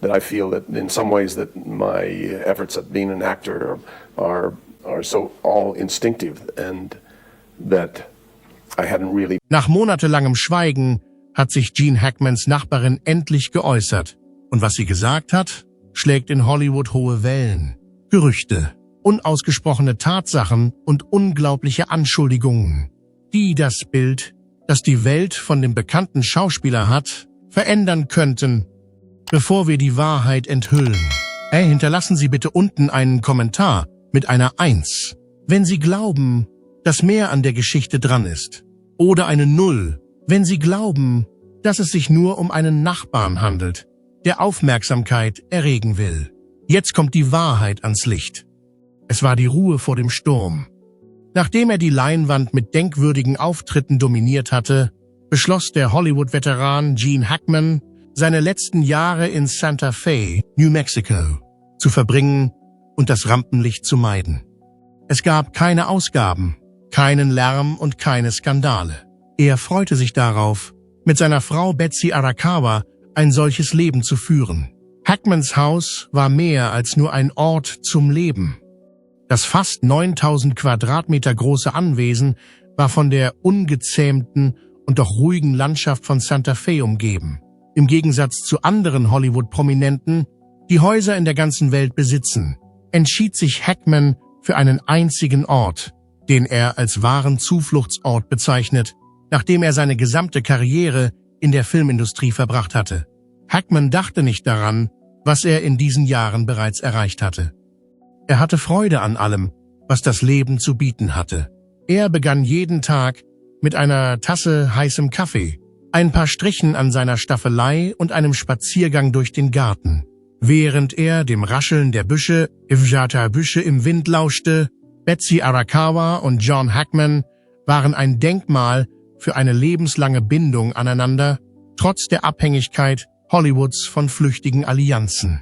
that I feel that in some ways that my efforts at being an actor are so all instinctive and that I hadn't really. Nach monatelangem Schweigen hat sich Gene Hackmans Nachbarin endlich geäußert. Und was sie gesagt hat, schlägt in Hollywood hohe Wellen. Gerüchte, unausgesprochene Tatsachen und unglaubliche Anschuldigungen, die das Bild, das die Welt von dem bekannten Schauspieler hat, verändern könnten. Bevor wir die Wahrheit enthüllen, hinterlassen Sie bitte unten einen Kommentar mit einer 1, wenn Sie glauben, dass mehr an der Geschichte dran ist. Oder eine 0, wenn Sie glauben, dass es sich nur um einen Nachbarn handelt, der Aufmerksamkeit erregen will. Jetzt kommt die Wahrheit ans Licht. Es war die Ruhe vor dem Sturm. Nachdem er die Leinwand mit denkwürdigen Auftritten dominiert hatte, beschloss der Hollywood-Veteran Gene Hackman, seine letzten Jahre in Santa Fe, New Mexico, zu verbringen und das Rampenlicht zu meiden. Es gab keine Ausgaben, keinen Lärm und keine Skandale. Er freute sich darauf, mit seiner Frau Betsy Arakawa ein solches Leben zu führen. Hackmans Haus war mehr als nur ein Ort zum Leben. Das fast 9000 Quadratmeter große Anwesen war von der ungezähmten und doch ruhigen Landschaft von Santa Fe umgeben. Im Gegensatz zu anderen Hollywood-Prominenten, die Häuser in der ganzen Welt besitzen, entschied sich Hackman für einen einzigen Ort, den er als wahren Zufluchtsort bezeichnet, nachdem er seine gesamte Karriere in der Filmindustrie verbracht hatte. Hackman dachte nicht daran, was er in diesen Jahren bereits erreicht hatte. Er hatte Freude an allem, was das Leben zu bieten hatte. Er begann jeden Tag mit einer Tasse heißem Kaffee, ein paar Strichen an seiner Staffelei und einem Spaziergang durch den Garten. Während er dem Rascheln der Büsche im Wind lauschte, Betsy Arakawa und John Hackman waren ein Denkmal für eine lebenslange Bindung aneinander, trotz der Abhängigkeit Hollywoods von flüchtigen Allianzen.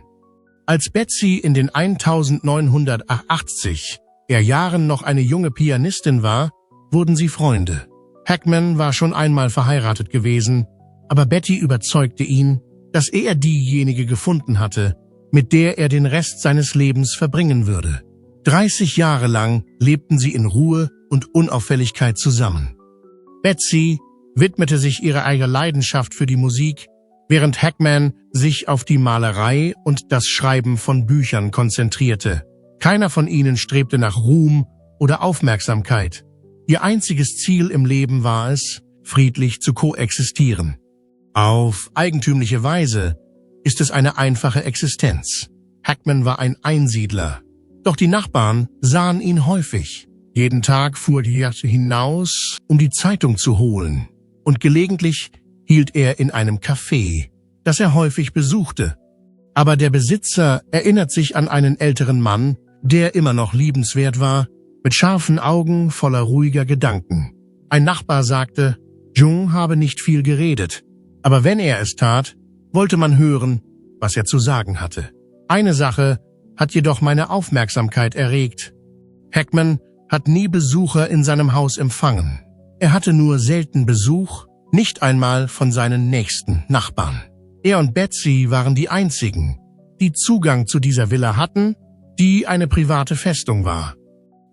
Als Betsy in den 1980er Jahren noch eine junge Pianistin war, wurden sie Freunde. Hackman war schon einmal verheiratet gewesen, aber Betty überzeugte ihn, dass er diejenige gefunden hatte, mit der er den Rest seines Lebens verbringen würde. 30 Jahre lang lebten sie in Ruhe und Unauffälligkeit zusammen. Betsy widmete sich ihrer eigenen Leidenschaft für die Musik, während Hackman sich auf die Malerei und das Schreiben von Büchern konzentrierte. Keiner von ihnen strebte nach Ruhm oder Aufmerksamkeit. Ihr einziges Ziel im Leben war es, friedlich zu koexistieren. Auf eigentümliche Weise ist es eine einfache Existenz. Hackman war ein Einsiedler. Doch die Nachbarn sahen ihn häufig. Jeden Tag fuhr er hinaus, um die Zeitung zu holen. Und gelegentlich hielt er in einem Café, das er häufig besuchte. Aber der Besitzer erinnert sich an einen älteren Mann, der immer noch liebenswert war, mit scharfen Augen voller ruhiger Gedanken. Ein Nachbar sagte, Jung habe nicht viel geredet, aber wenn er es tat, wollte man hören, was er zu sagen hatte. Eine Sache hat jedoch meine Aufmerksamkeit erregt. Hackman hat nie Besucher in seinem Haus empfangen. Er hatte nur selten Besuch, nicht einmal von seinen nächsten Nachbarn. Er und Betsy waren die einzigen, die Zugang zu dieser Villa hatten, die eine private Festung war.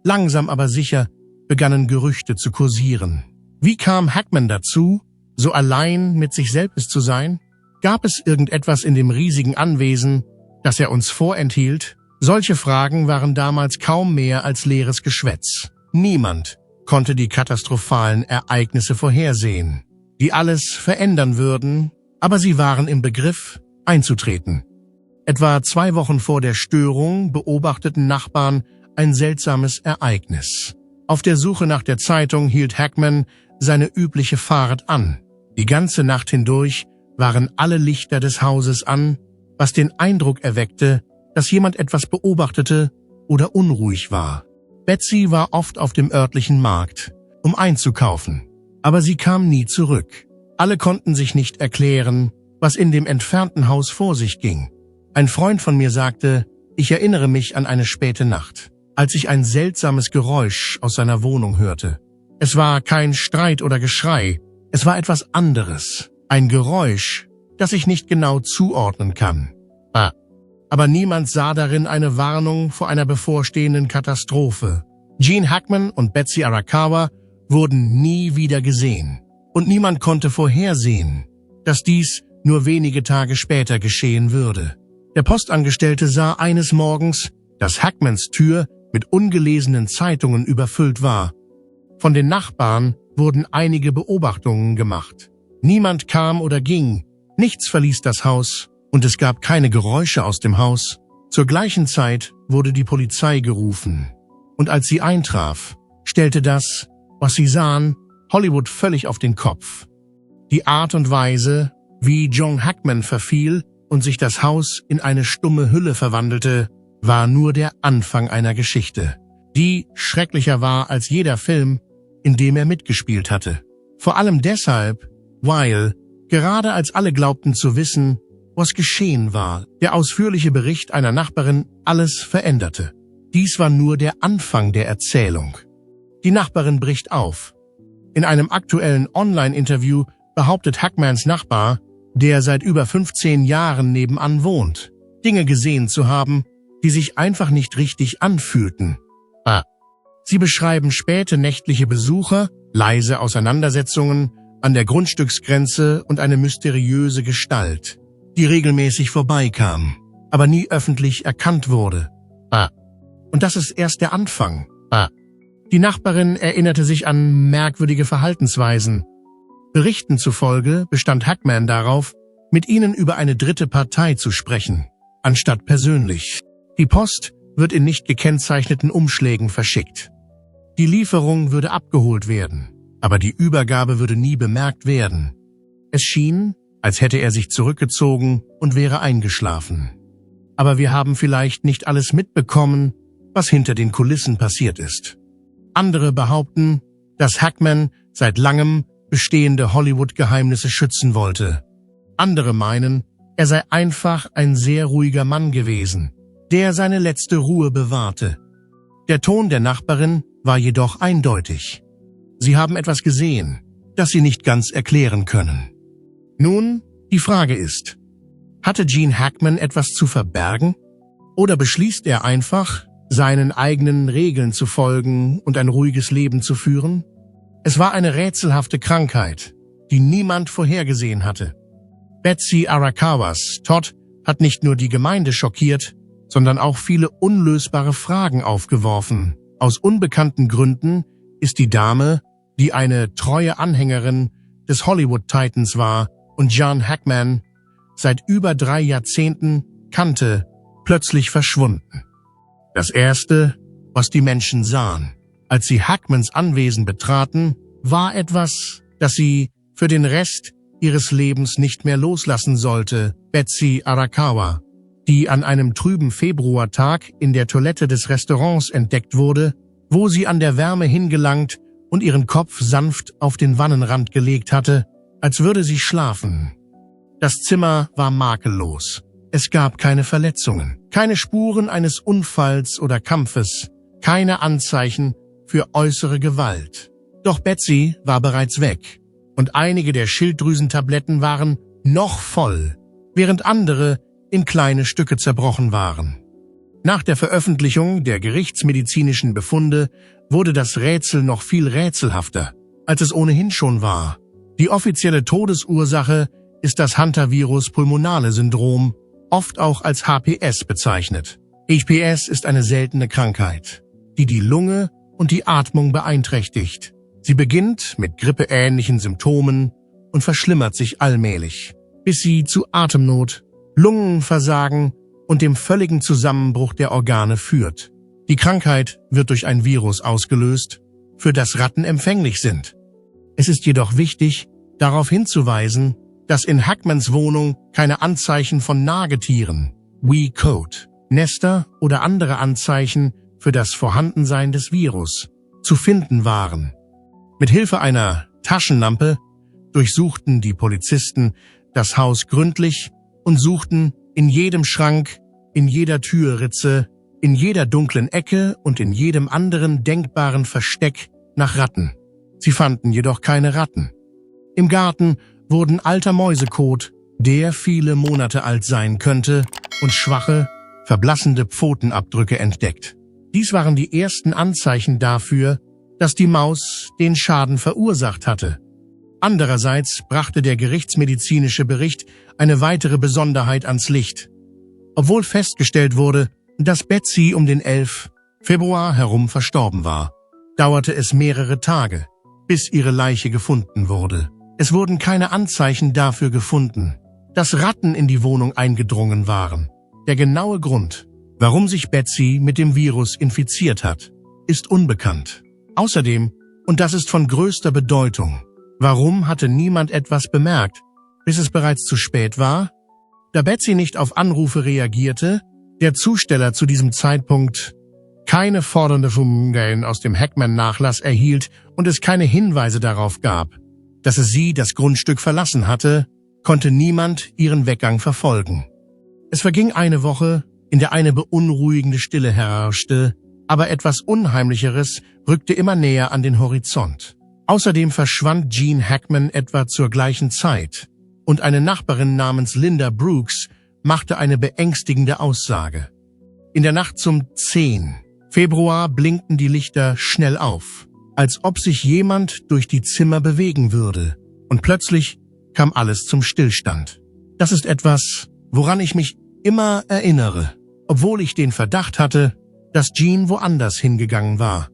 Langsam aber sicher begannen Gerüchte zu kursieren. Wie kam Hackman dazu, so allein mit sich selbst zu sein? Gab es irgendetwas in dem riesigen Anwesen, das er uns vorenthielt? Solche Fragen waren damals kaum mehr als leeres Geschwätz. Niemand konnte die katastrophalen Ereignisse vorhersehen, die alles verändern würden, aber sie waren im Begriff, einzutreten. Etwa 2 Wochen vor der Störung beobachteten Nachbarn ein seltsames Ereignis. Auf der Suche nach der Zeitung hielt Hackman seine übliche Fahrt an. Die ganze Nacht hindurch waren alle Lichter des Hauses an, was den Eindruck erweckte, dass jemand etwas beobachtete oder unruhig war. Betsy war oft auf dem örtlichen Markt, um einzukaufen, aber sie kam nie zurück. Alle konnten sich nicht erklären, was in dem entfernten Haus vor sich ging. Ein Freund von mir sagte, ich erinnere mich an eine späte Nacht, als ich ein seltsames Geräusch aus seiner Wohnung hörte. Es war kein Streit oder Geschrei, es war etwas anderes, ein Geräusch, das ich nicht genau zuordnen kann. Aber niemand sah darin eine Warnung vor einer bevorstehenden Katastrophe. Gene Hackman und Betsy Arakawa wurden nie wieder gesehen. Und niemand konnte vorhersehen, dass dies nur wenige Tage später geschehen würde. Der Postangestellte sah eines Morgens, dass Hackmans Tür mit ungelesenen Zeitungen überfüllt war. Von den Nachbarn wurden einige Beobachtungen gemacht. Niemand kam oder ging, nichts verließ das Haus und es gab keine Geräusche aus dem Haus. Zur gleichen Zeit wurde die Polizei gerufen. Und als sie eintraf, stellte das, was sie sahen, Hollywood völlig auf den Kopf. Die Art und Weise, wie John Hackman verfiel und sich das Haus in eine stumme Hülle verwandelte, war nur der Anfang einer Geschichte, die schrecklicher war als jeder Film, in dem er mitgespielt hatte. Vor allem deshalb, weil, gerade als alle glaubten zu wissen, was geschehen war, der ausführliche Bericht einer Nachbarin alles veränderte. Dies war nur der Anfang der Erzählung. Die Nachbarin bricht auf. In einem aktuellen Online-Interview behauptet Hackmans Nachbar, der seit über 15 Jahren nebenan wohnt, Dinge gesehen zu haben, die sich einfach nicht richtig anfühlten. Sie beschreiben späte nächtliche Besucher, leise Auseinandersetzungen an der Grundstücksgrenze und eine mysteriöse Gestalt, die regelmäßig vorbeikam, aber nie öffentlich erkannt wurde. Und das ist erst der Anfang. Die Nachbarin erinnerte sich an merkwürdige Verhaltensweisen. Berichten zufolge bestand Hackman darauf, mit ihnen über eine dritte Partei zu sprechen, anstatt persönlich. Die Post wird in nicht gekennzeichneten Umschlägen verschickt. Die Lieferung würde abgeholt werden, aber die Übergabe würde nie bemerkt werden. Es schien, als hätte er sich zurückgezogen und wäre eingeschlafen. Aber wir haben vielleicht nicht alles mitbekommen, was hinter den Kulissen passiert ist. Andere behaupten, dass Hackman seit langem bestehende Hollywood-Geheimnisse schützen wollte. Andere meinen, er sei einfach ein sehr ruhiger Mann gewesen, der seine letzte Ruhe bewahrte. Der Ton der Nachbarin war jedoch eindeutig. Sie haben etwas gesehen, das sie nicht ganz erklären können. Nun, die Frage ist, hatte Gene Hackman etwas zu verbergen? Oder beschließt er einfach, seinen eigenen Regeln zu folgen und ein ruhiges Leben zu führen? Es war eine rätselhafte Krankheit, die niemand vorhergesehen hatte. Betsy Arakawas Tod hat nicht nur die Gemeinde schockiert, sondern auch viele unlösbare Fragen aufgeworfen. Aus unbekannten Gründen ist die Dame, die eine treue Anhängerin des Hollywood-Titans war und John Hackman seit über 3 Jahrzehnten kannte, plötzlich verschwunden. Das Erste, was die Menschen sahen, als sie Hackmans Anwesen betraten, war etwas, das sie für den Rest ihres Lebens nicht mehr loslassen sollte: Betsy Arakawa, die an einem trüben Februartag in der Toilette des Restaurants entdeckt wurde, wo sie an der Wärme hingelangt und ihren Kopf sanft auf den Wannenrand gelegt hatte, als würde sie schlafen. Das Zimmer war makellos. Es gab keine Verletzungen, keine Spuren eines Unfalls oder Kampfes, keine Anzeichen für äußere Gewalt. Doch Betsy war bereits weg und einige der Schilddrüsentabletten waren noch voll, während andere in kleine Stücke zerbrochen waren. Nach der Veröffentlichung der gerichtsmedizinischen Befunde wurde das Rätsel noch viel rätselhafter, als es ohnehin schon war. Die offizielle Todesursache ist das Hantavirus-Pulmonale-Syndrom, oft auch als HPS bezeichnet. HPS ist eine seltene Krankheit, die die Lunge und die Atmung beeinträchtigt. Sie beginnt mit grippeähnlichen Symptomen und verschlimmert sich allmählich, bis sie zu Atemnot, Lungenversagen und dem völligen Zusammenbruch der Organe führt. Die Krankheit wird durch ein Virus ausgelöst, für das Ratten empfänglich sind. Es ist jedoch wichtig, darauf hinzuweisen, dass in Hackmans Wohnung keine Anzeichen von Nagetieren, We-Code, Nester oder andere Anzeichen für das Vorhandensein des Virus zu finden waren. Mit Hilfe einer Taschenlampe durchsuchten die Polizisten das Haus gründlich und suchten in jedem Schrank, in jeder Türritze, in jeder dunklen Ecke und in jedem anderen denkbaren Versteck nach Ratten. Sie fanden jedoch keine Ratten. Im Garten wurden alter Mäusekot, der viele Monate alt sein könnte, und schwache, verblassende Pfotenabdrücke entdeckt. Dies waren die ersten Anzeichen dafür, dass die Maus den Schaden verursacht hatte. Andererseits brachte der gerichtsmedizinische Bericht eine weitere Besonderheit ans Licht. Obwohl festgestellt wurde, dass Betsy um den 11. Februar herum verstorben war, dauerte es mehrere Tage, bis ihre Leiche gefunden wurde. Es wurden keine Anzeichen dafür gefunden, dass Ratten in die Wohnung eingedrungen waren. Der genaue Grund, warum sich Betsy mit dem Virus infiziert hat, ist unbekannt. Außerdem, und das ist von größter Bedeutung, warum hatte niemand etwas bemerkt, bis es bereits zu spät war? Da Betsy nicht auf Anrufe reagierte, der Zusteller zu diesem Zeitpunkt keine fordernde Funken aus dem Hackman-Nachlass erhielt und es keine Hinweise darauf gab, dass es sie das Grundstück verlassen hatte, konnte niemand ihren Weggang verfolgen. Es verging eine Woche, in der eine beunruhigende Stille herrschte, aber etwas Unheimlicheres rückte immer näher an den Horizont. Außerdem verschwand Gene Hackman etwa zur gleichen Zeit, und eine Nachbarin namens Linda Brooks machte eine beängstigende Aussage. In der Nacht zum 10. Februar blinkten die Lichter schnell auf, als ob sich jemand durch die Zimmer bewegen würde, und plötzlich kam alles zum Stillstand. Das ist etwas, woran ich mich immer erinnere, obwohl ich den Verdacht hatte, dass Gene woanders hingegangen war.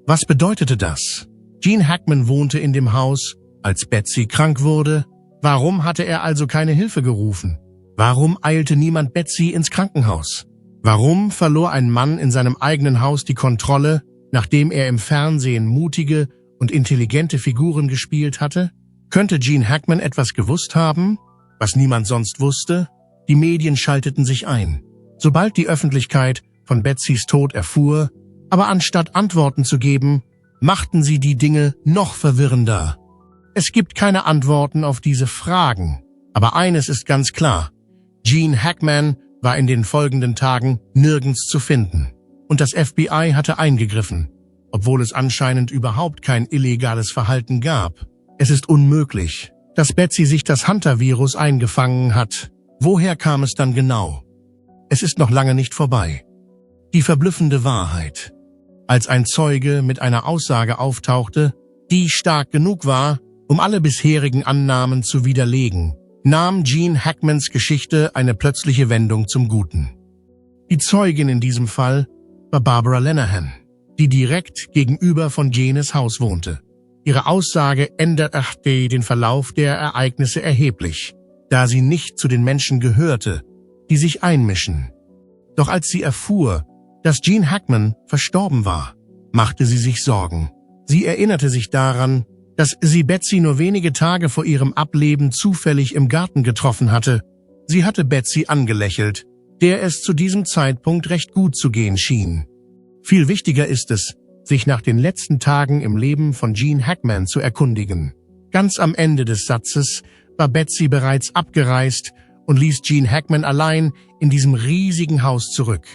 Was bedeutete das? Gene Hackman wohnte in dem Haus, als Betsy krank wurde. Warum hatte er also keine Hilfe gerufen? Warum eilte niemand Betsy ins Krankenhaus? Warum verlor ein Mann in seinem eigenen Haus die Kontrolle, nachdem er im Fernsehen mutige und intelligente Figuren gespielt hatte? Könnte Gene Hackman etwas gewusst haben, was niemand sonst wusste? Die Medien schalteten sich ein, sobald die Öffentlichkeit von Betsys Tod erfuhr, aber anstatt Antworten zu geben, machten sie die Dinge noch verwirrender. Es gibt keine Antworten auf diese Fragen, aber eines ist ganz klar: Gene Hackman war in den folgenden Tagen nirgends zu finden, und das FBI hatte eingegriffen, obwohl es anscheinend überhaupt kein illegales Verhalten gab. Es ist unmöglich, dass Betsy sich das Hunter-Virus eingefangen hat. Woher kam es dann genau? Es ist noch lange nicht vorbei. Die verblüffende Wahrheit. Als ein Zeuge mit einer Aussage auftauchte, die stark genug war, um alle bisherigen Annahmen zu widerlegen, nahm Gene Hackmans Geschichte eine plötzliche Wendung zum Guten. Die Zeugin in diesem Fall war Barbara Lenihan, die direkt gegenüber von Jenes Haus wohnte. Ihre Aussage änderte den Verlauf der Ereignisse erheblich, da sie nicht zu den Menschen gehörte, die sich einmischen. Doch als sie erfuhr, dass Gene Hackman verstorben war, machte sie sich Sorgen. Sie erinnerte sich daran, dass sie Betsy nur wenige Tage vor ihrem Ableben zufällig im Garten getroffen hatte. Sie hatte Betsy angelächelt, der es zu diesem Zeitpunkt recht gut zu gehen schien. Viel wichtiger ist es, sich nach den letzten Tagen im Leben von Gene Hackman zu erkundigen. Ganz am Ende des Satzes war Betsy bereits abgereist und ließ Gene Hackman allein in diesem riesigen Haus zurück.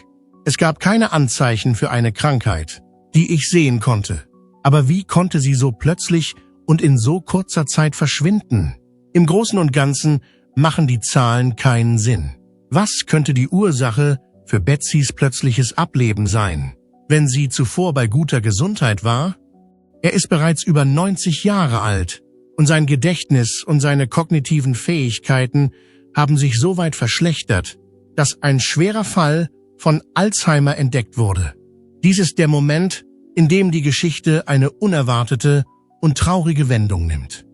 Es gab keine Anzeichen für eine Krankheit, die ich sehen konnte. Aber wie konnte sie so plötzlich und in so kurzer Zeit verschwinden? Im Großen und Ganzen machen die Zahlen keinen Sinn. Was könnte die Ursache für Betsys plötzliches Ableben sein, wenn sie zuvor bei guter Gesundheit war? Er ist bereits über 90 Jahre alt und sein Gedächtnis und seine kognitiven Fähigkeiten haben sich so weit verschlechtert, dass ein schwerer Fall von Alzheimer entdeckt wurde. Dies ist der Moment, in dem die Geschichte eine unerwartete und traurige Wendung nimmt.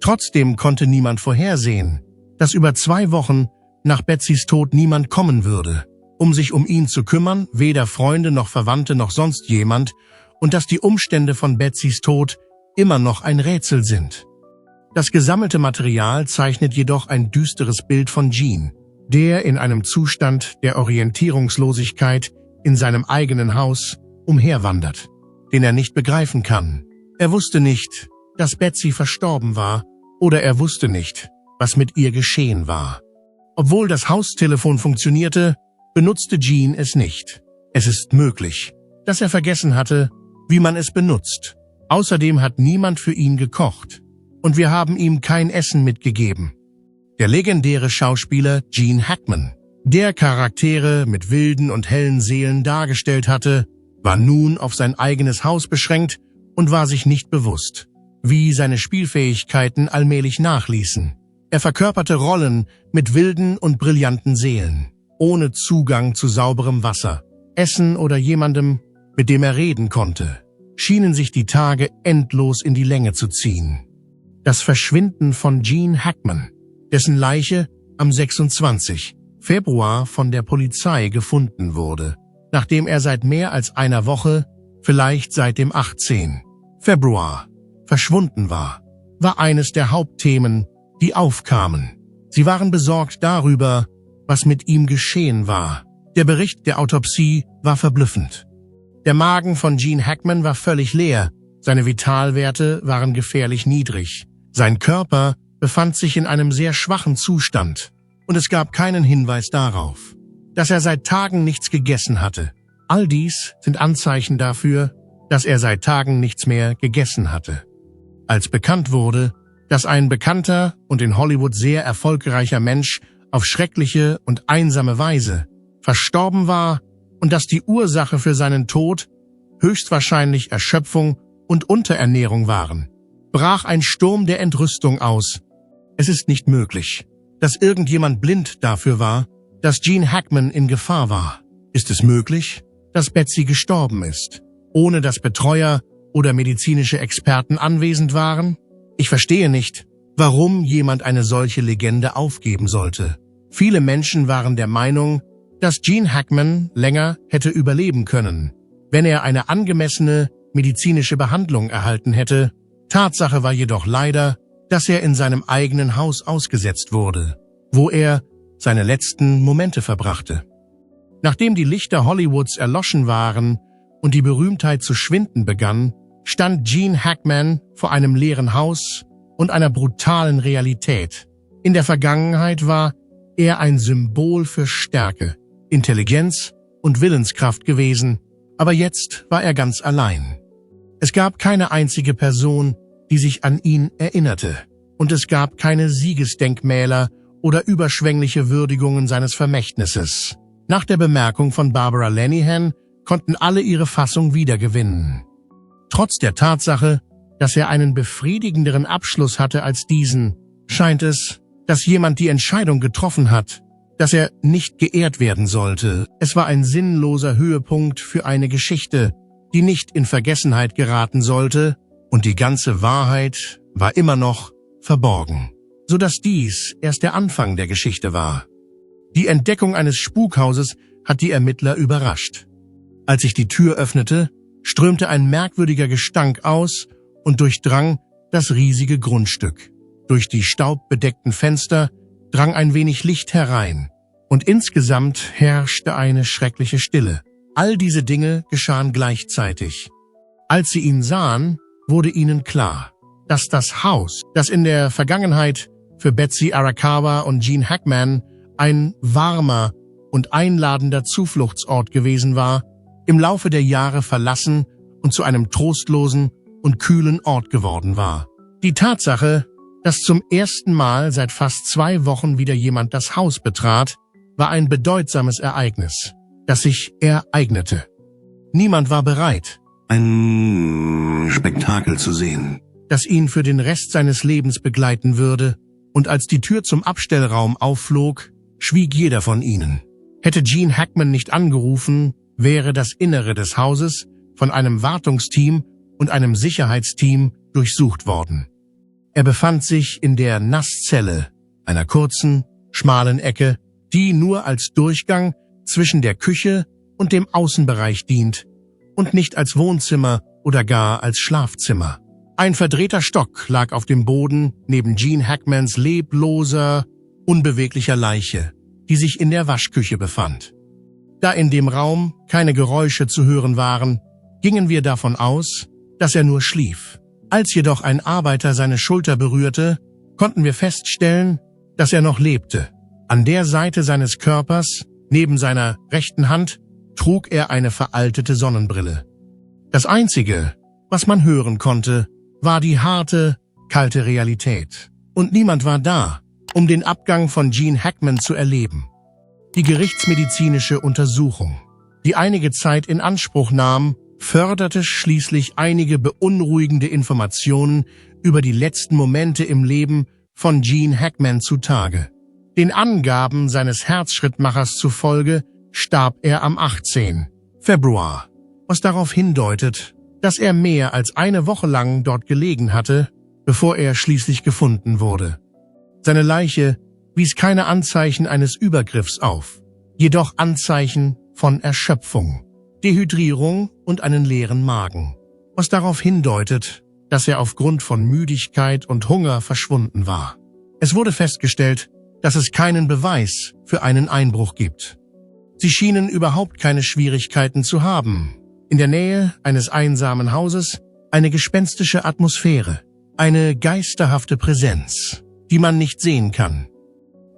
Trotzdem konnte niemand vorhersehen, dass über 2 Wochen nach Betsys Tod niemand kommen würde, um sich um ihn zu kümmern, weder Freunde noch Verwandte noch sonst jemand, und dass die Umstände von Betsys Tod immer noch ein Rätsel sind. Das gesammelte Material zeichnet jedoch ein düsteres Bild von Gene, der in einem Zustand der Orientierungslosigkeit in seinem eigenen Haus umherwandert, den er nicht begreifen kann. Er wusste nicht, dass Betsy verstorben war, oder er wusste nicht, was mit ihr geschehen war. Obwohl das Haustelefon funktionierte, benutzte Gene es nicht. Es ist möglich, dass er vergessen hatte, wie man es benutzt. Außerdem hat niemand für ihn gekocht, und wir haben ihm kein Essen mitgegeben. Der legendäre Schauspieler Gene Hackman der Charaktere mit wilden und hellen Seelen dargestellt hatte, war nun auf sein eigenes Haus beschränkt und war sich nicht bewusst, wie seine Spielfähigkeiten allmählich nachließen. Er verkörperte Rollen mit wilden und brillanten Seelen, ohne Zugang zu sauberem Wasser, Essen oder jemandem, mit dem er reden konnte, schienen sich die Tage endlos in die Länge zu ziehen. Das Verschwinden von Gene Hackman, dessen Leiche am 26. Februar von der Polizei gefunden wurde, nachdem er seit mehr als einer Woche, vielleicht seit dem 18. Februar, verschwunden war eines der Hauptthemen, die aufkamen. Sie waren besorgt darüber, was mit ihm geschehen war. Der Bericht der Autopsie war verblüffend. Der Magen von Gene Hackman war völlig leer, seine Vitalwerte waren gefährlich niedrig. Sein Körper befand sich in einem sehr schwachen Zustand und es gab keinen Hinweis darauf, dass er seit Tagen nichts gegessen hatte. All dies sind Anzeichen dafür, dass er seit Tagen nichts mehr gegessen hatte. Als bekannt wurde, dass ein bekannter und in Hollywood sehr erfolgreicher Mensch auf schreckliche und einsame Weise verstorben war und dass die Ursache für seinen Tod höchstwahrscheinlich Erschöpfung und Unterernährung waren, brach ein Sturm der Entrüstung aus. Es ist nicht möglich, dass irgendjemand blind dafür war, dass Gene Hackman in Gefahr war. Ist es möglich, dass Betsy gestorben ist, ohne dass Betreuer oder medizinische Experten anwesend waren? Ich verstehe nicht, warum jemand eine solche Legende aufgeben sollte. Viele Menschen waren der Meinung, dass Gene Hackman länger hätte überleben können, wenn er eine angemessene medizinische Behandlung erhalten hätte. Tatsache war jedoch leider, dass er in seinem eigenen Haus ausgesetzt wurde, wo er seine letzten Momente verbrachte. Nachdem die Lichter Hollywoods erloschen waren und die Berühmtheit zu schwinden begann, stand Gene Hackman vor einem leeren Haus und einer brutalen Realität. In der Vergangenheit war er ein Symbol für Stärke, Intelligenz und Willenskraft gewesen, aber jetzt war er ganz allein. Es gab keine einzige Person, die sich an ihn erinnerte, und es gab keine Siegesdenkmäler oder überschwängliche Würdigungen seines Vermächtnisses. Nach der Bemerkung von Barbara Lenihan konnten alle ihre Fassung wiedergewinnen. Trotz der Tatsache, dass er einen befriedigenderen Abschluss hatte als diesen, scheint es, dass jemand die Entscheidung getroffen hat, dass er nicht geehrt werden sollte. Es war ein sinnloser Höhepunkt für eine Geschichte, die nicht in Vergessenheit geraten sollte, und die ganze Wahrheit war immer noch verborgen, sodass dies erst der Anfang der Geschichte war. Die Entdeckung eines Spukhauses hat die Ermittler überrascht. Als sich die Tür öffnete, strömte ein merkwürdiger Gestank aus und durchdrang das riesige Grundstück. Durch die staubbedeckten Fenster drang ein wenig Licht herein, und insgesamt herrschte eine schreckliche Stille. All diese Dinge geschahen gleichzeitig. Als sie ihn sahen, wurde ihnen klar, dass das Haus, das in der Vergangenheit für Betsy Arakawa und Gene Hackman ein warmer und einladender Zufluchtsort gewesen war, im Laufe der Jahre verlassen und zu einem trostlosen und kühlen Ort geworden war. Die Tatsache, dass zum ersten Mal seit fast 2 Wochen wieder jemand das Haus betrat, war ein bedeutsames Ereignis, das sich ereignete. Niemand war bereit, ein Spektakel zu sehen, das ihn für den Rest seines Lebens begleiten würde, und als die Tür zum Abstellraum aufflog, schwieg jeder von ihnen. Hätte Gene Hackman nicht angerufen, wäre das Innere des Hauses von einem Wartungsteam und einem Sicherheitsteam durchsucht worden. Er befand sich in der Nasszelle, einer kurzen, schmalen Ecke, die nur als Durchgang zwischen der Küche und dem Außenbereich dient und nicht als Wohnzimmer oder gar als Schlafzimmer. Ein verdrehter Stock lag auf dem Boden neben Gene Hackmans lebloser, unbeweglicher Leiche, die sich in der Waschküche befand. Da in dem Raum keine Geräusche zu hören waren, gingen wir davon aus, dass er nur schlief. Als jedoch ein Arbeiter seine Schulter berührte, konnten wir feststellen, dass er noch lebte. An der Seite seines Körpers, neben seiner rechten Hand, trug er eine veraltete Sonnenbrille. Das Einzige, was man hören konnte, war die harte, kalte Realität. Und niemand war da, um den Abgang von Gene Hackman zu erleben. Die gerichtsmedizinische Untersuchung, die einige Zeit in Anspruch nahm, förderte schließlich einige beunruhigende Informationen über die letzten Momente im Leben von Gene Hackman zutage. Den Angaben seines Herzschrittmachers zufolge starb er am 18. Februar, was darauf hindeutet, dass er mehr als eine Woche lang dort gelegen hatte, bevor er schließlich gefunden wurde. Seine Leiche wies keine Anzeichen eines Übergriffs auf, jedoch Anzeichen von Erschöpfung, Dehydrierung und einen leeren Magen, was darauf hindeutet, dass er aufgrund von Müdigkeit und Hunger verschwunden war. Es wurde festgestellt, dass es keinen Beweis für einen Einbruch gibt. Sie schienen überhaupt keine Schwierigkeiten zu haben. In der Nähe eines einsamen Hauses eine gespenstische Atmosphäre, eine geisterhafte Präsenz, die man nicht sehen kann.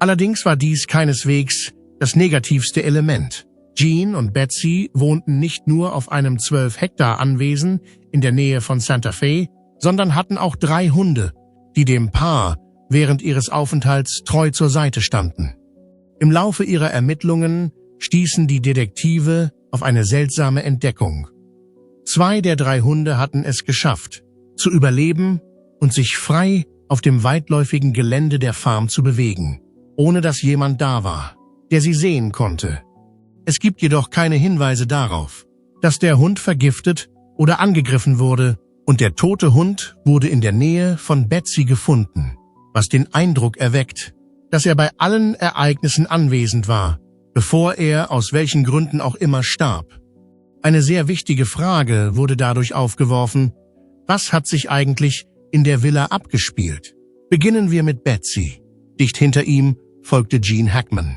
Allerdings war dies keineswegs das negativste Element. Gene und Betsy wohnten nicht nur auf einem 12-Hektar-Anwesen in der Nähe von Santa Fe, sondern hatten auch 3 Hunde, die dem Paar während ihres Aufenthalts treu zur Seite standen. Im Laufe ihrer Ermittlungen stießen die Detektive auf eine seltsame Entdeckung. 2 der 3 Hunde hatten es geschafft, zu überleben und sich frei auf dem weitläufigen Gelände der Farm zu bewegen, ohne dass jemand da war, der sie sehen konnte. Es gibt jedoch keine Hinweise darauf, dass der Hund vergiftet oder angegriffen wurde, und der tote Hund wurde in der Nähe von Betsy gefunden, was den Eindruck erweckt, dass er bei allen Ereignissen anwesend war, bevor er aus welchen Gründen auch immer starb. Eine sehr wichtige Frage wurde dadurch aufgeworfen: Was hat sich eigentlich in der Villa abgespielt? Beginnen wir mit Betsy. Dicht hinter ihm folgte Gene Hackman.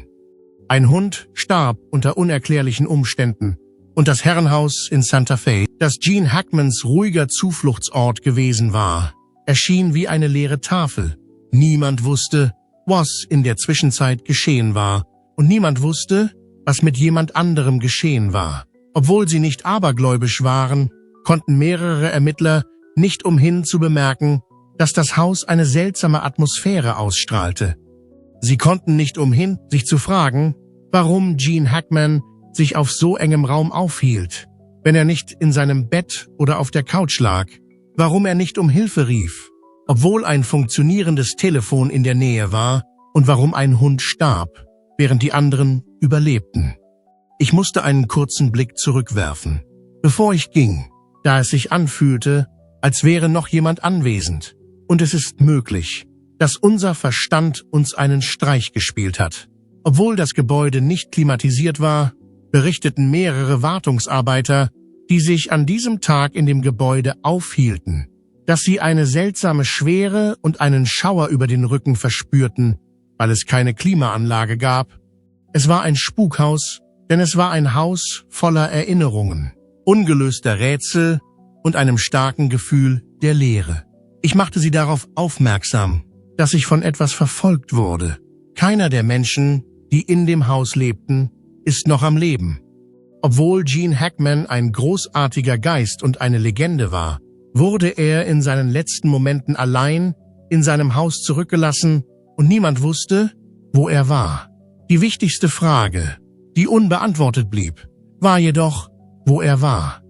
Ein Hund starb unter unerklärlichen Umständen, und das Herrenhaus in Santa Fe, das Gene Hackmans ruhiger Zufluchtsort gewesen war, erschien wie eine leere Tafel. Niemand wusste, was in der Zwischenzeit geschehen war, und niemand wusste, was mit jemand anderem geschehen war. Obwohl sie nicht abergläubisch waren, konnten mehrere Ermittler nicht umhin zu bemerken, dass das Haus eine seltsame Atmosphäre ausstrahlte. Sie konnten nicht umhin, sich zu fragen, warum Gene Hackman sich auf so engem Raum aufhielt, wenn er nicht in seinem Bett oder auf der Couch lag, warum er nicht um Hilfe rief, obwohl ein funktionierendes Telefon in der Nähe war, und warum ein Hund starb, während die anderen überlebten. Ich musste einen kurzen Blick zurückwerfen, bevor ich ging, da es sich anfühlte, als wäre noch jemand anwesend, und es ist möglich, dass unser Verstand uns einen Streich gespielt hat. Obwohl das Gebäude nicht klimatisiert war, berichteten mehrere Wartungsarbeiter, die sich an diesem Tag in dem Gebäude aufhielten, dass sie eine seltsame Schwere und einen Schauer über den Rücken verspürten, weil es keine Klimaanlage gab. Es war ein Spukhaus, denn es war ein Haus voller Erinnerungen, ungelöster Rätsel und einem starken Gefühl der Leere. Ich machte sie darauf aufmerksam, dass ich von etwas verfolgt wurde. Keiner der Menschen, die in dem Haus lebten, ist noch am Leben. Obwohl Gene Hackman ein großartiger Geist und eine Legende war, wurde er in seinen letzten Momenten allein in seinem Haus zurückgelassen und niemand wusste, wo er war. Die wichtigste Frage, die unbeantwortet blieb, war jedoch, wo er war.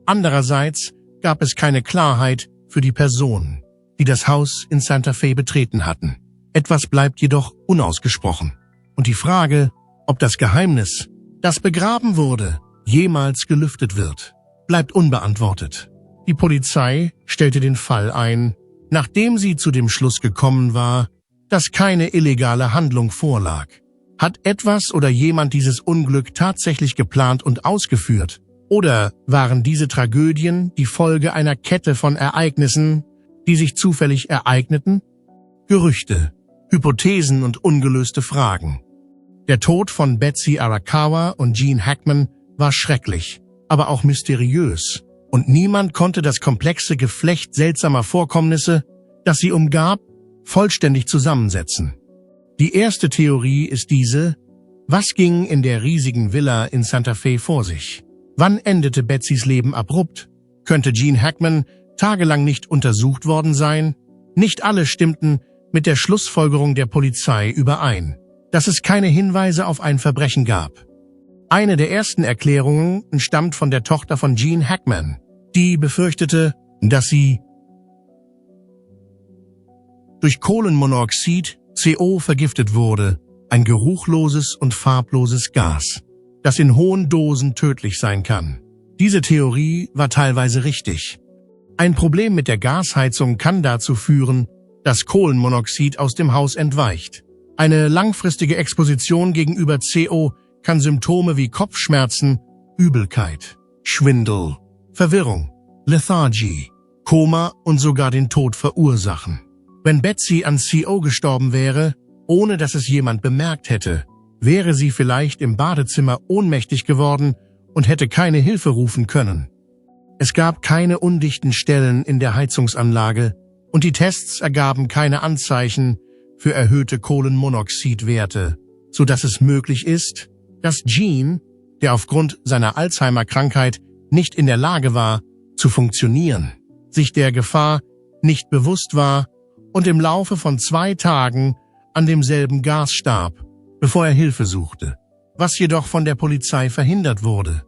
Andererseits gab es keine Klarheit für die Personen, die das Haus in Santa Fe betreten hatten. Etwas bleibt jedoch unausgesprochen. Und die Frage, ob das Geheimnis, das begraben wurde, jemals gelüftet wird, bleibt unbeantwortet. Die Polizei stellte den Fall ein, nachdem sie zu dem Schluss gekommen war, dass keine illegale Handlung vorlag. Hat etwas oder jemand dieses Unglück tatsächlich geplant und ausgeführt? Oder waren diese Tragödien die Folge einer Kette von Ereignissen, die sich zufällig ereigneten? Gerüchte, Hypothesen und ungelöste Fragen. Der Tod von Betsy Arakawa und Gene Hackman war schrecklich, aber auch mysteriös, und niemand konnte das komplexe Geflecht seltsamer Vorkommnisse, das sie umgab, vollständig zusammensetzen. Die erste Theorie ist diese: Was ging in der riesigen Villa in Santa Fe vor sich? Wann endete Betsys Leben abrupt? Könnte Gene Hackman tagelang nicht untersucht worden sein? Nicht alle stimmten mit der Schlussfolgerung der Polizei überein. dass es keine Hinweise auf ein Verbrechen gab. Eine der ersten Erklärungen stammt von der Tochter von Gene Hackman, die befürchtete, dass sie durch Kohlenmonoxid, CO, vergiftet wurde, ein geruchloses und farbloses Gas, das in hohen Dosen tödlich sein kann. Diese Theorie war teilweise richtig. Ein Problem mit der Gasheizung kann dazu führen, dass Kohlenmonoxid aus dem Haus entweicht. Eine langfristige Exposition gegenüber CO kann Symptome wie Kopfschmerzen, Übelkeit, Schwindel, Verwirrung, Lethargie, Koma und sogar den Tod verursachen. Wenn Betsy an CO gestorben wäre, ohne dass es jemand bemerkt hätte, wäre sie vielleicht im Badezimmer ohnmächtig geworden und hätte keine Hilfe rufen können. Es gab keine undichten Stellen in der Heizungsanlage und die Tests ergaben keine Anzeichen für erhöhte Kohlenmonoxidwerte, sodass es möglich ist, dass Gene, der aufgrund seiner Alzheimer-Krankheit nicht in der Lage war, zu funktionieren, sich der Gefahr nicht bewusst war und im Laufe von 2 Tagen an demselben Gas starb, bevor er Hilfe suchte, was jedoch von der Polizei verhindert wurde.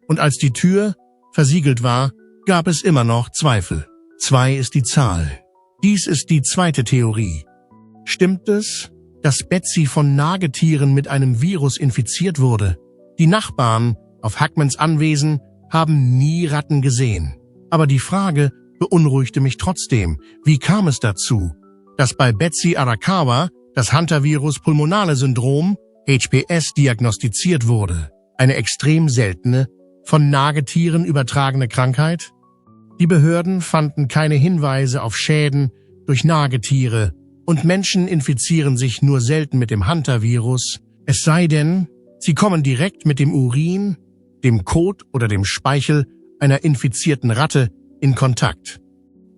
Und als die Tür versiegelt war, gab es immer noch Zweifel. 2 ist die Zahl. Dies ist die zweite Theorie. Stimmt es, dass Betsy von Nagetieren mit einem Virus infiziert wurde? Die Nachbarn auf Hackmans Anwesen haben nie Ratten gesehen. Aber die Frage beunruhigte mich trotzdem. Wie kam es dazu, dass bei Betsy Arakawa das Hantavirus pulmonale Syndrom, HPS, diagnostiziert wurde? Eine extrem seltene, von Nagetieren übertragene Krankheit? Die Behörden fanden keine Hinweise auf Schäden durch Nagetiere und Menschen infizieren sich nur selten mit dem Hantavirus, es sei denn, sie kommen direkt mit dem Urin, dem Kot oder dem Speichel einer infizierten Ratte in Kontakt.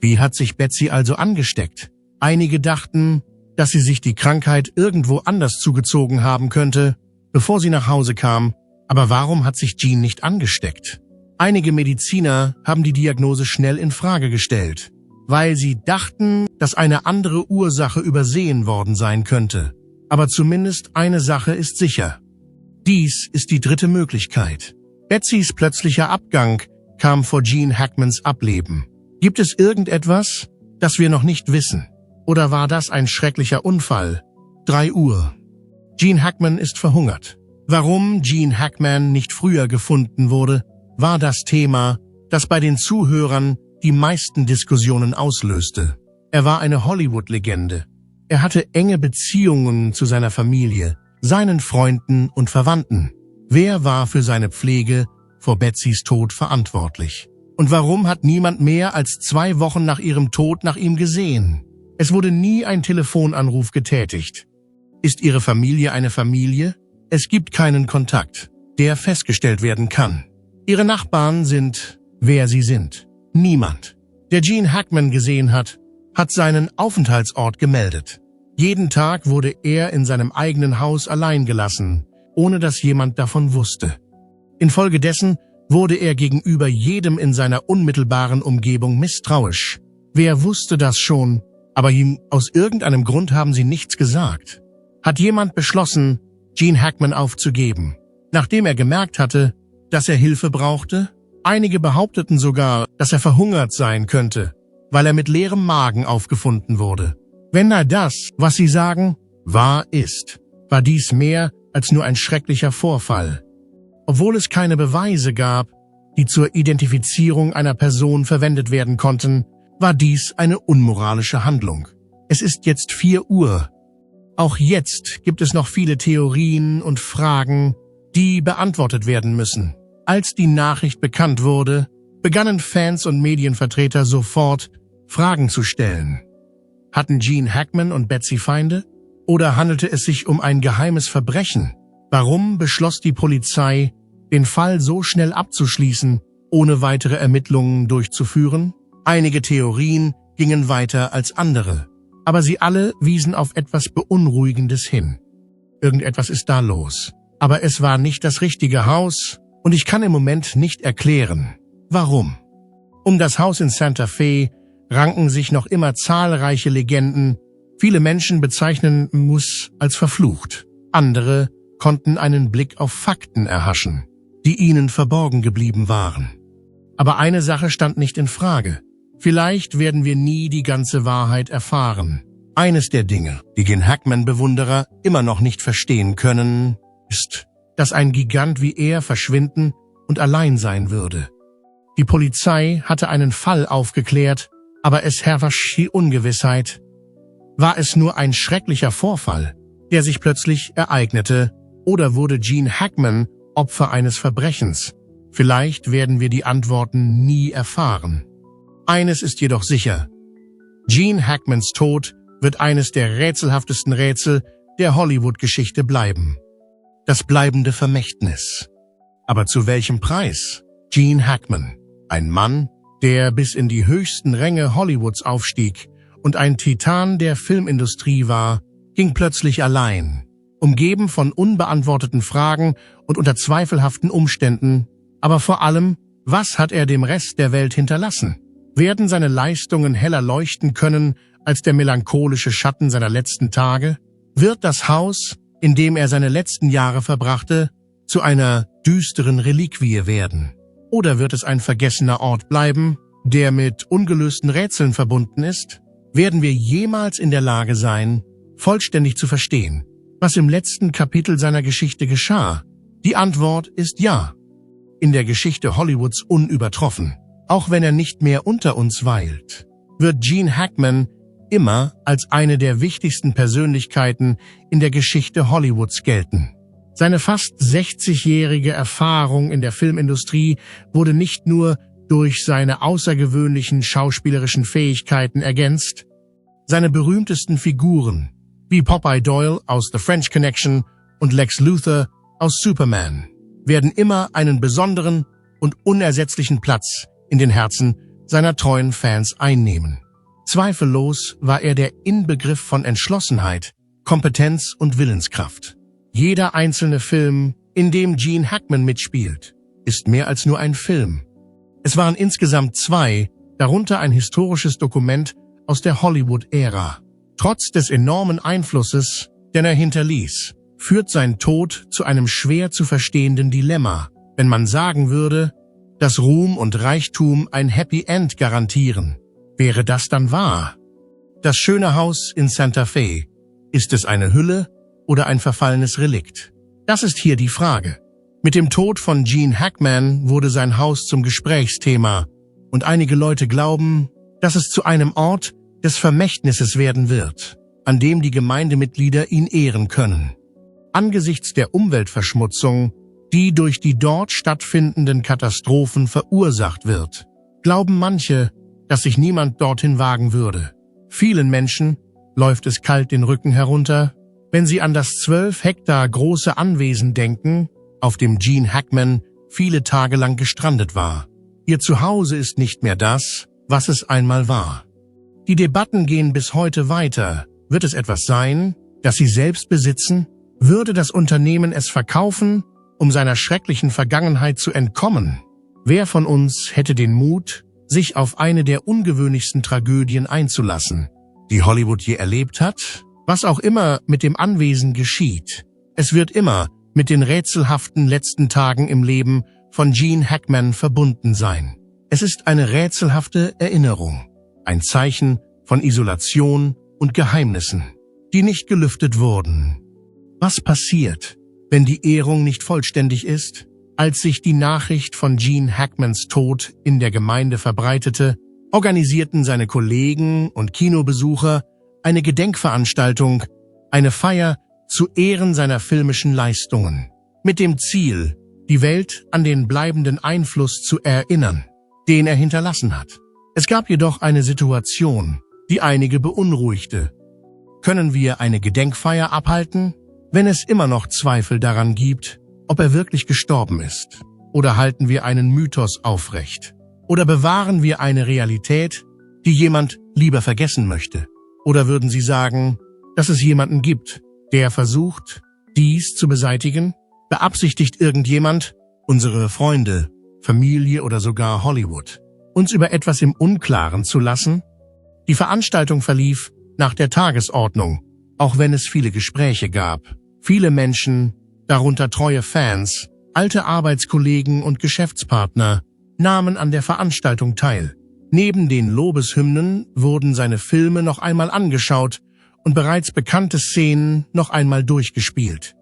Wie hat sich Betsy also angesteckt? Einige dachten, dass sie sich die Krankheit irgendwo anders zugezogen haben könnte, bevor sie nach Hause kam. Aber warum hat sich Gene nicht angesteckt? Einige Mediziner haben die Diagnose schnell in Frage gestellt, weil sie dachten, dass eine andere Ursache übersehen worden sein könnte. Aber zumindest eine Sache ist sicher. Dies ist die dritte Möglichkeit. Betsys plötzlicher Abgang kam vor Gene Hackmans Ableben. Gibt es irgendetwas, das wir noch nicht wissen? Oder war das ein schrecklicher Unfall? 3 Uhr. Gene Hackman ist verhungert. Warum Gene Hackman nicht früher gefunden wurde, war das Thema, das bei den Zuhörern die meisten Diskussionen auslöste. Er war eine Hollywood-Legende. Er hatte enge Beziehungen zu seiner Familie, seinen Freunden und Verwandten. Wer war für seine Pflege vor Betsys Tod verantwortlich? Und warum hat niemand mehr als 2 Wochen nach ihrem Tod nach ihm gesehen? Es wurde nie ein Telefonanruf getätigt. Ist ihre Familie eine Familie? Es gibt keinen Kontakt, der festgestellt werden kann. Ihre Nachbarn sind, wer sie sind. Niemand, der Gene Hackman gesehen hat, hat seinen Aufenthaltsort gemeldet. Jeden Tag wurde er in seinem eigenen Haus allein gelassen, ohne dass jemand davon wusste. Infolgedessen wurde er gegenüber jedem in seiner unmittelbaren Umgebung misstrauisch. Wer wusste das schon, aber ihm aus irgendeinem Grund haben sie nichts gesagt. Hat jemand beschlossen, Gene Hackman aufzugeben, nachdem er gemerkt hatte, dass er Hilfe brauchte? Einige behaupteten sogar, dass er verhungert sein könnte, weil er mit leerem Magen aufgefunden wurde. Wenn all das, was sie sagen, wahr ist, war dies mehr als nur ein schrecklicher Vorfall. Obwohl es keine Beweise gab, die zur Identifizierung einer Person verwendet werden konnten, war dies eine unmoralische Handlung. Es ist jetzt 4 Uhr. Auch jetzt gibt es noch viele Theorien und Fragen, die beantwortet werden müssen. Als die Nachricht bekannt wurde, begannen Fans und Medienvertreter sofort, Fragen zu stellen. Hatten Gene Hackman und Betsy Feinde? Oder handelte es sich um ein geheimes Verbrechen? Warum beschloss die Polizei, den Fall so schnell abzuschließen, ohne weitere Ermittlungen durchzuführen? Einige Theorien gingen weiter als andere, aber sie alle wiesen auf etwas Beunruhigendes hin. Irgendetwas ist da los. Aber es war nicht das richtige Haus und ich kann im Moment nicht erklären, warum. Um das Haus in Santa Fe ranken sich noch immer zahlreiche Legenden. Viele Menschen bezeichnen es als verflucht. Andere konnten einen Blick auf Fakten erhaschen, die ihnen verborgen geblieben waren. Aber eine Sache stand nicht in Frage. Vielleicht werden wir nie die ganze Wahrheit erfahren. Eines der Dinge, die den Hackman-Bewunderer immer noch nicht verstehen können, ist, dass ein Gigant wie er verschwinden und allein sein würde. Die Polizei hatte einen Fall aufgeklärt, aber es herrschte Ungewissheit. War es nur ein schrecklicher Vorfall, der sich plötzlich ereignete, oder wurde Gene Hackman Opfer eines Verbrechens? Vielleicht werden wir die Antworten nie erfahren. Eines ist jedoch sicher: Gene Hackmans Tod wird eines der rätselhaftesten Rätsel der Hollywood-Geschichte bleiben. Das bleibende Vermächtnis. Aber zu welchem Preis? Gene Hackman, ein Mann, der bis in die höchsten Ränge Hollywoods aufstieg und ein Titan der Filmindustrie war, ging plötzlich allein, umgeben von unbeantworteten Fragen und unter zweifelhaften Umständen. Aber vor allem, was hat er dem Rest der Welt hinterlassen? Werden seine Leistungen heller leuchten können als der melancholische Schatten seiner letzten Tage? Wird das Haus, in dem er seine letzten Jahre verbrachte, zu einer düsteren Reliquie werden? Oder wird es ein vergessener Ort bleiben, der mit ungelösten Rätseln verbunden ist? Werden wir jemals in der Lage sein, vollständig zu verstehen, was im letzten Kapitel seiner Geschichte geschah? Die Antwort ist ja. In der Geschichte Hollywoods unübertroffen, auch wenn er nicht mehr unter uns weilt, wird Gene Hackman immer als eine der wichtigsten Persönlichkeiten in der Geschichte Hollywoods gelten. Seine fast 60-jährige Erfahrung in der Filmindustrie wurde nicht nur durch seine außergewöhnlichen schauspielerischen Fähigkeiten ergänzt. Seine berühmtesten Figuren, wie Popeye Doyle aus The French Connection und Lex Luthor aus Superman, werden immer einen besonderen und unersetzlichen Platz in den Herzen seiner treuen Fans einnehmen. Zweifellos war er der Inbegriff von Entschlossenheit, Kompetenz und Willenskraft. Jeder einzelne Film, in dem Gene Hackman mitspielt, ist mehr als nur ein Film. Es waren insgesamt 2, darunter ein historisches Dokument aus der Hollywood-Ära. Trotz des enormen Einflusses, den er hinterließ, führt sein Tod zu einem schwer zu verstehenden Dilemma, wenn man sagen würde, dass Ruhm und Reichtum ein Happy End garantieren. Wäre das dann wahr? Das schöne Haus in Santa Fe, ist es eine Hülle oder ein verfallenes Relikt? Das ist hier die Frage. Mit dem Tod von Gene Hackman wurde sein Haus zum Gesprächsthema und einige Leute glauben, dass es zu einem Ort des Vermächtnisses werden wird, an dem die Gemeindemitglieder ihn ehren können. Angesichts der Umweltverschmutzung, die durch die dort stattfindenden Katastrophen verursacht wird, glauben manche, dass sich niemand dorthin wagen würde. Vielen Menschen läuft es kalt den Rücken herunter, wenn sie an das 12 Hektar große Anwesen denken, auf dem Gene Hackman viele Tage lang gestrandet war. Ihr Zuhause ist nicht mehr das, was es einmal war. Die Debatten gehen bis heute weiter. Wird es etwas sein, das sie selbst besitzen? Würde das Unternehmen es verkaufen, um seiner schrecklichen Vergangenheit zu entkommen? Wer von uns hätte den Mut, sich auf eine der ungewöhnlichsten Tragödien einzulassen, die Hollywood je erlebt hat? Was auch immer mit dem Anwesen geschieht, es wird immer mit den rätselhaften letzten Tagen im Leben von Gene Hackman verbunden sein. Es ist eine rätselhafte Erinnerung, ein Zeichen von Isolation und Geheimnissen, die nicht gelüftet wurden. Was passiert, wenn die Ehrung nicht vollständig ist? Als sich die Nachricht von Gene Hackmans Tod in der Gemeinde verbreitete, organisierten seine Kollegen und Kinobesucher eine Gedenkveranstaltung, eine Feier zu Ehren seiner filmischen Leistungen, mit dem Ziel, die Welt an den bleibenden Einfluss zu erinnern, den er hinterlassen hat. Es gab jedoch eine Situation, die einige beunruhigte. Können wir eine Gedenkfeier abhalten, wenn es immer noch Zweifel daran gibt, ob er wirklich gestorben ist? Oder halten wir einen Mythos aufrecht? Oder bewahren wir eine Realität, die jemand lieber vergessen möchte? Oder würden Sie sagen, dass es jemanden gibt, der versucht, dies zu beseitigen? Beabsichtigt irgendjemand, unsere Freunde, Familie oder sogar Hollywood, uns über etwas im Unklaren zu lassen? Die Veranstaltung verlief nach der Tagesordnung, auch wenn es viele Gespräche gab. Viele Menschen, darunter treue Fans, alte Arbeitskollegen und Geschäftspartner, nahmen an der Veranstaltung teil. Neben den Lobeshymnen wurden seine Filme noch einmal angeschaut und bereits bekannte Szenen noch einmal durchgespielt.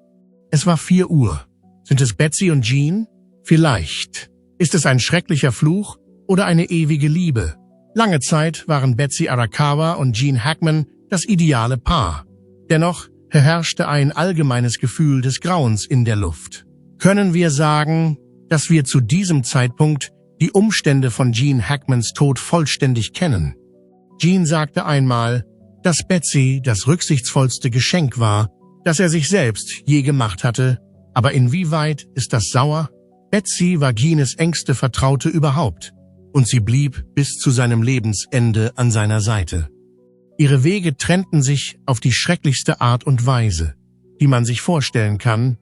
Es war 4 Uhr. Sind es Betsy und Jean? Vielleicht. Ist es ein schrecklicher Fluch oder eine ewige Liebe? Lange Zeit waren Betsy Arakawa und Gene Hackman das ideale Paar. Dennoch herrschte ein allgemeines Gefühl des Grauens in der Luft. Können wir sagen, dass wir zu diesem Zeitpunkt die Umstände von Gene Hackmans Tod vollständig kennen? Gene sagte einmal, dass Betsy das rücksichtsvollste Geschenk war, das er sich selbst je gemacht hatte. Aber inwieweit ist das sauer? Betsy war Genes engste Vertraute überhaupt und sie blieb bis zu seinem Lebensende an seiner Seite. Ihre Wege trennten sich auf die schrecklichste Art und Weise, die man sich vorstellen kann.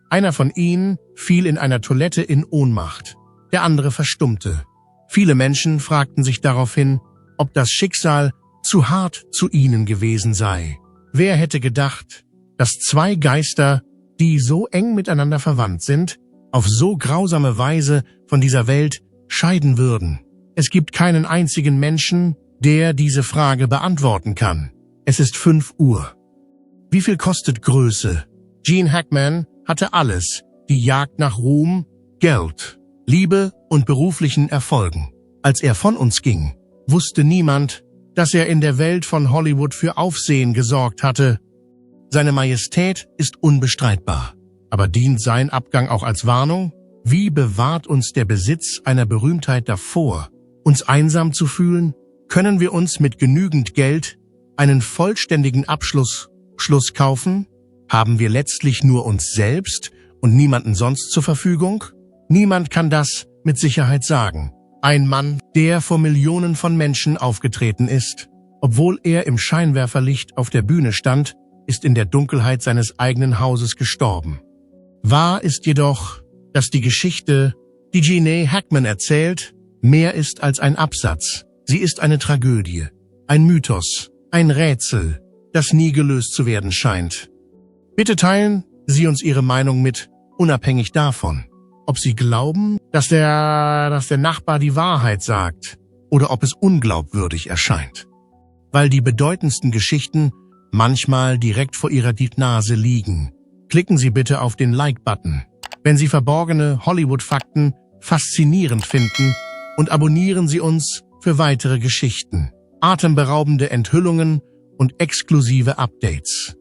Einer von ihnen fiel in einer Toilette in Ohnmacht, der andere verstummte. Viele Menschen fragten sich daraufhin, ob das Schicksal zu hart zu ihnen gewesen sei. Wer hätte gedacht, dass 2 Geister, die so eng miteinander verwandt sind, auf so grausame Weise von dieser Welt scheiden würden? Es gibt keinen einzigen Menschen, der diese Frage beantworten kann. Es ist 5 Uhr. Wie viel kostet Größe? Gene Hackman hatte alles: die Jagd nach Ruhm, Geld, Liebe und beruflichen Erfolgen. Als er von uns ging, wusste niemand, dass er in der Welt von Hollywood für Aufsehen gesorgt hatte. Seine Majestät ist unbestreitbar. Aber dient sein Abgang auch als Warnung? Wie bewahrt uns der Besitz einer Berühmtheit davor, uns einsam zu fühlen? Können wir uns mit genügend Geld einen vollständigen Abschluss kaufen? Haben wir letztlich nur uns selbst und niemanden sonst zur Verfügung? Niemand kann das mit Sicherheit sagen. Ein Mann, der vor Millionen von Menschen aufgetreten ist, obwohl er im Scheinwerferlicht auf der Bühne stand, ist in der Dunkelheit seines eigenen Hauses gestorben. Wahr ist jedoch, dass die Geschichte, die Gene Hackman erzählt, mehr ist als ein Absatz. Sie ist eine Tragödie, ein Mythos, ein Rätsel, das nie gelöst zu werden scheint. Bitte teilen Sie uns Ihre Meinung mit, unabhängig davon, ob Sie glauben, dass der Nachbar die Wahrheit sagt oder ob es unglaubwürdig erscheint. Weil die bedeutendsten Geschichten manchmal direkt vor Ihrer Nase liegen. Klicken Sie bitte auf den Like-Button, wenn Sie verborgene Hollywood-Fakten faszinierend finden, und abonnieren Sie uns für weitere Geschichten, atemberaubende Enthüllungen und exklusive Updates.